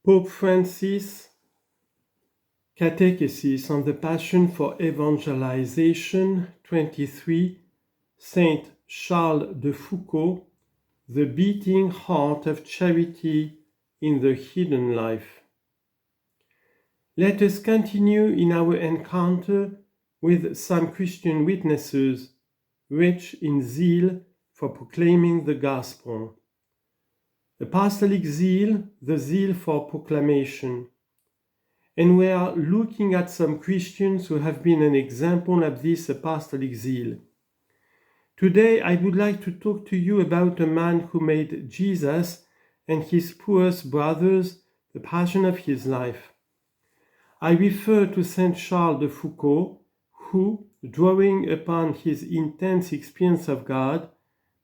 Pope Francis' Catechesis on the Passion for Evangelization 23, Saint Charles de Foucauld, the beating heart of charity in the hidden life. Let us continue in our encounter with some Christian witnesses rich in zeal for proclaiming the gospel. Apostolic zeal, the zeal for proclamation. And we are looking at some Christians who have been an example of this apostolic zeal. Today I would like to talk to you about a man who made Jesus and his poorest brothers the passion of his life. I refer to Saint Charles de Foucauld, who, drawing upon his intense experience of God,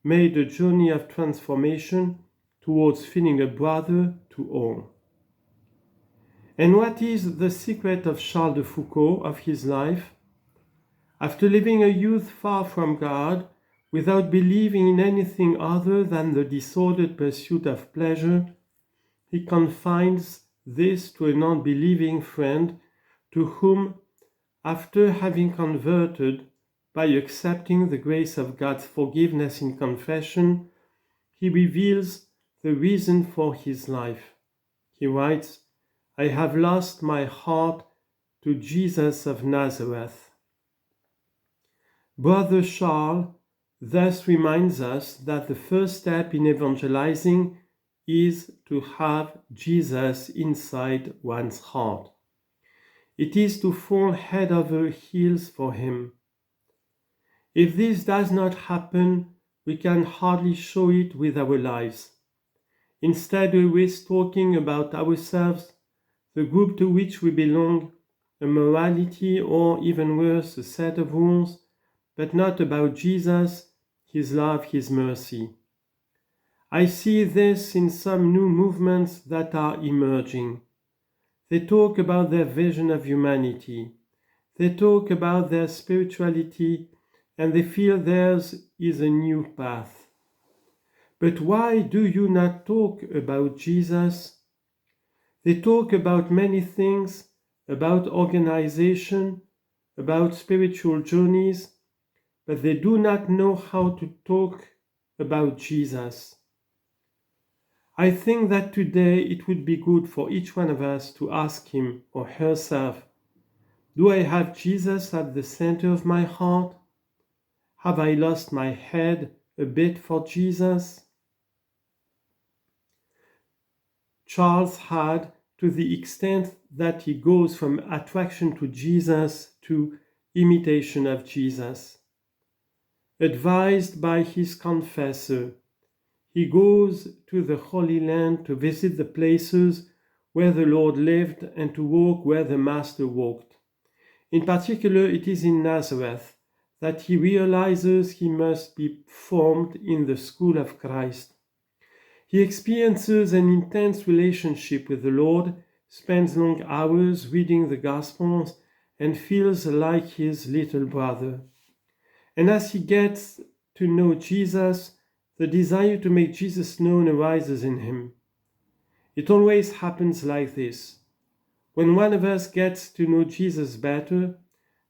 made a journey of transformation towards feeling a brother to all. And what is the secret of Charles de Foucauld, of his life? After living a youth far from God, without believing in anything other than the disordered pursuit of pleasure, he confides this to an unbelieving friend to whom, after having converted by accepting the grace of God's forgiveness in confession, he reveals the reason for his life. He writes, "I have lost my heart to Jesus of Nazareth." Brother Charles thus reminds us that the first step in evangelizing is to have Jesus inside one's heart. It is to fall head over heels for him. If this does not happen, we can hardly show it with our lives. Instead, we risk talking about ourselves, the group to which we belong, a morality, or even worse, a set of rules, but not about Jesus, his love, his mercy. I see this in some new movements that are emerging. They talk about their vision of humanity. They talk about their spirituality, and they feel theirs is a new path. But why do you not talk about Jesus? They talk about many things, about organization, about spiritual journeys, but they do not know how to talk about Jesus. I think that today it would be good for each one of us to ask him or herself, do I have Jesus at the center of my heart? Have I lost my head a bit for Jesus? Charles had, to the extent that he goes from attraction to Jesus to imitation of Jesus. Advised by his confessor, he goes to the Holy Land to visit the places where the Lord lived and to walk where the Master walked. In particular, it is in Nazareth that he realizes he must be formed in the school of Christ. He experiences an intense relationship with the Lord, spends long hours reading the Gospels, and feels like his little brother. And as he gets to know Jesus, the desire to make Jesus known arises in him. It always happens like this. When one of us gets to know Jesus better,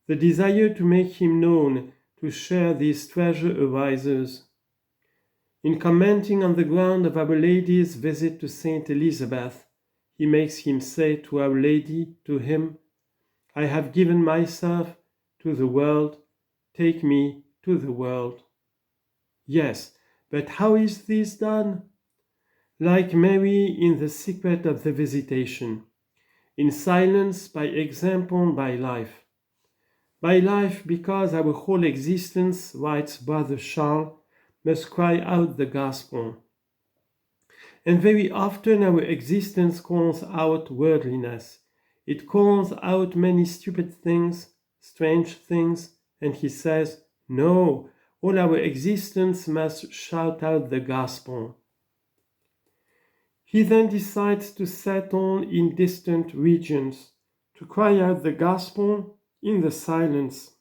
the desire to make him known, to share this treasure arises. In commenting on the ground of Our Lady's visit to Saint Elizabeth, he makes him say to Our Lady, to him, "I have given myself to the world, take me to the world." Yes, but how is this done? Like Mary in the secret of the visitation, in silence, by example, by life. By life because our whole existence, writes Brother Charles, must cry out the gospel. And very often our existence calls out worldliness. It calls out many stupid things, strange things, and he says, no, all our existence must shout out the gospel. He then decides to settle in distant regions, to cry out the gospel in the silence,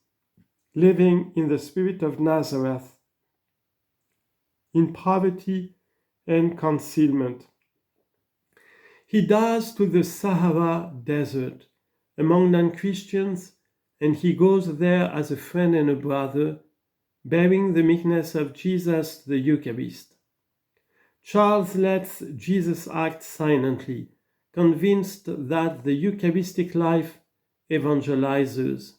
living in the spirit of Nazareth, in poverty and concealment. He dies to the Sahara Desert among non-Christians, and he goes there as a friend and a brother, bearing the meekness of Jesus, the Eucharist. Charles lets Jesus act silently, convinced that the Eucharistic life evangelizes.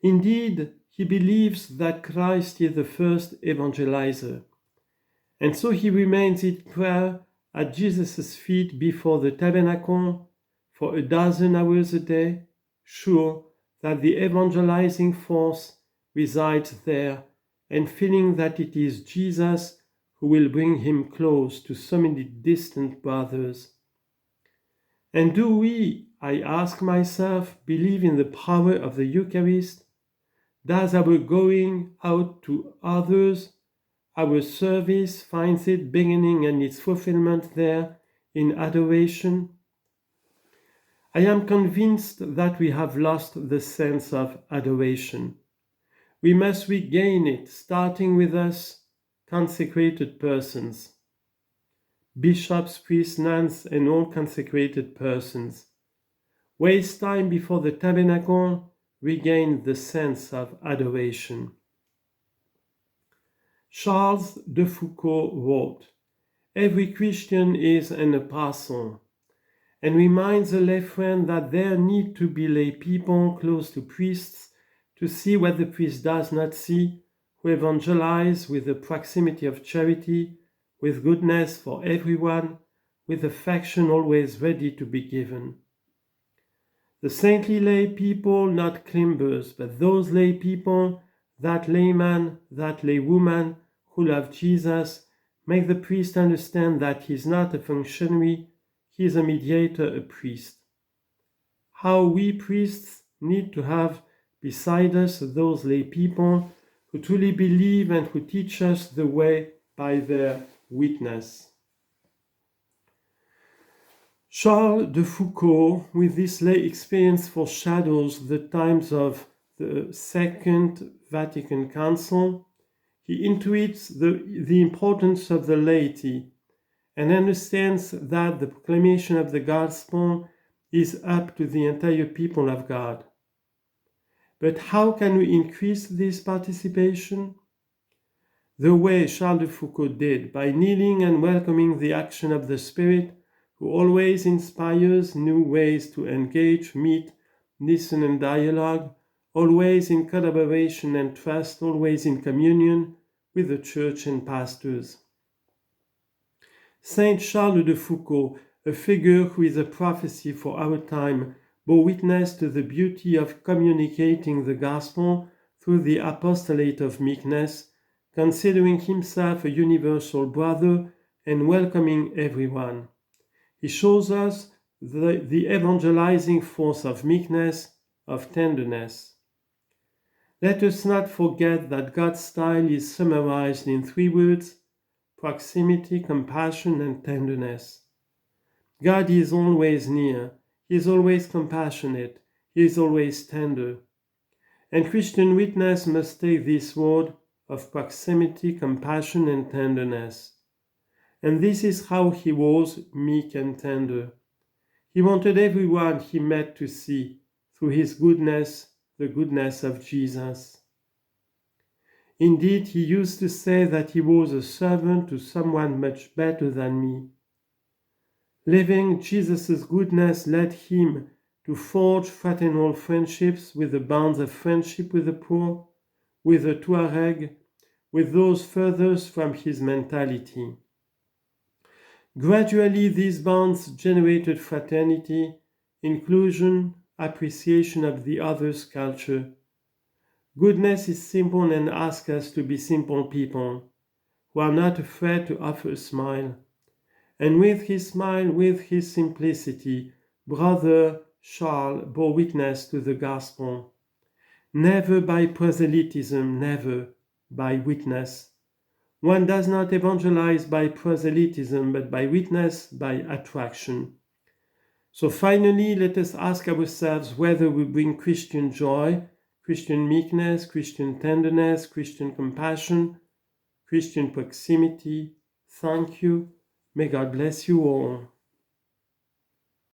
Indeed, he believes that Christ is the first evangelizer, and so he remains in prayer at Jesus' feet before the tabernacle for 12 hours a day, sure that the evangelizing force resides there, and feeling that it is Jesus who will bring him close to so many distant brothers. And do we, I ask myself, believe in the power of the Eucharist? Does our going out to others, our service, finds its beginning and its fulfillment there in adoration? I am convinced that we have lost the sense of adoration. We must regain it, starting with us, consecrated persons, bishops, priests, nuns, and all consecrated persons. Waste time before the tabernacle, regain the sense of adoration. Charles de Foucauld wrote, "Every Christian is an apostle," and reminds the lay friend that there need to be lay people close to priests to see what the priest does not see, who evangelize with the proximity of charity, with goodness for everyone, with affection always ready to be given. The saintly lay people, not climbers, but those lay people, that layman, that laywoman, who love Jesus, make the priest understand that he is not a functionary, he is a mediator, a priest. How we priests need to have beside us those lay people who truly believe and who teach us the way by their witness. Charles de Foucauld, with this lay experience, foreshadows the times of the Second Vatican Council. He intuits the importance of the laity and understands that the proclamation of the gospel is up to the entire people of God. But how can we increase this participation? The way Charles de Foucauld did, by kneeling and welcoming the action of the Spirit, who always inspires new ways to engage, meet, listen, and dialogue, always in collaboration and trust, always in communion with the Church and pastors. Saint Charles de Foucauld, a figure who is a prophecy for our time, bore witness to the beauty of communicating the gospel through the apostolate of meekness, considering himself a universal brother and welcoming everyone. He shows us the evangelizing force of meekness, of tenderness. Let us not forget that God's style is summarized in 3 words: proximity, compassion, and tenderness. God is always near, He is always compassionate, He is always tender. And Christian witness must take this word of proximity, compassion, and tenderness. And this is how He was meek and tender. He wanted everyone He met to see, through His goodness, the goodness of Jesus. Indeed, He used to say that He was a servant to someone much better than me. Living Jesus' goodness led Him to forge fraternal friendships with the bonds of friendship with the poor, with the Tuareg, with those furthest from His mentality. Gradually, these bonds generated fraternity, inclusion, appreciation of the other's culture. Goodness is simple and asks us to be simple people who are not afraid to offer a smile. And with his smile, with his simplicity, Brother Charles bore witness to the gospel. Never by proselytism, never by witness. One does not evangelize by proselytism, but by witness, by attraction. So finally, let us ask ourselves whether we bring Christian joy, Christian meekness, Christian tenderness, Christian compassion, Christian proximity. Thank you. May God bless you all.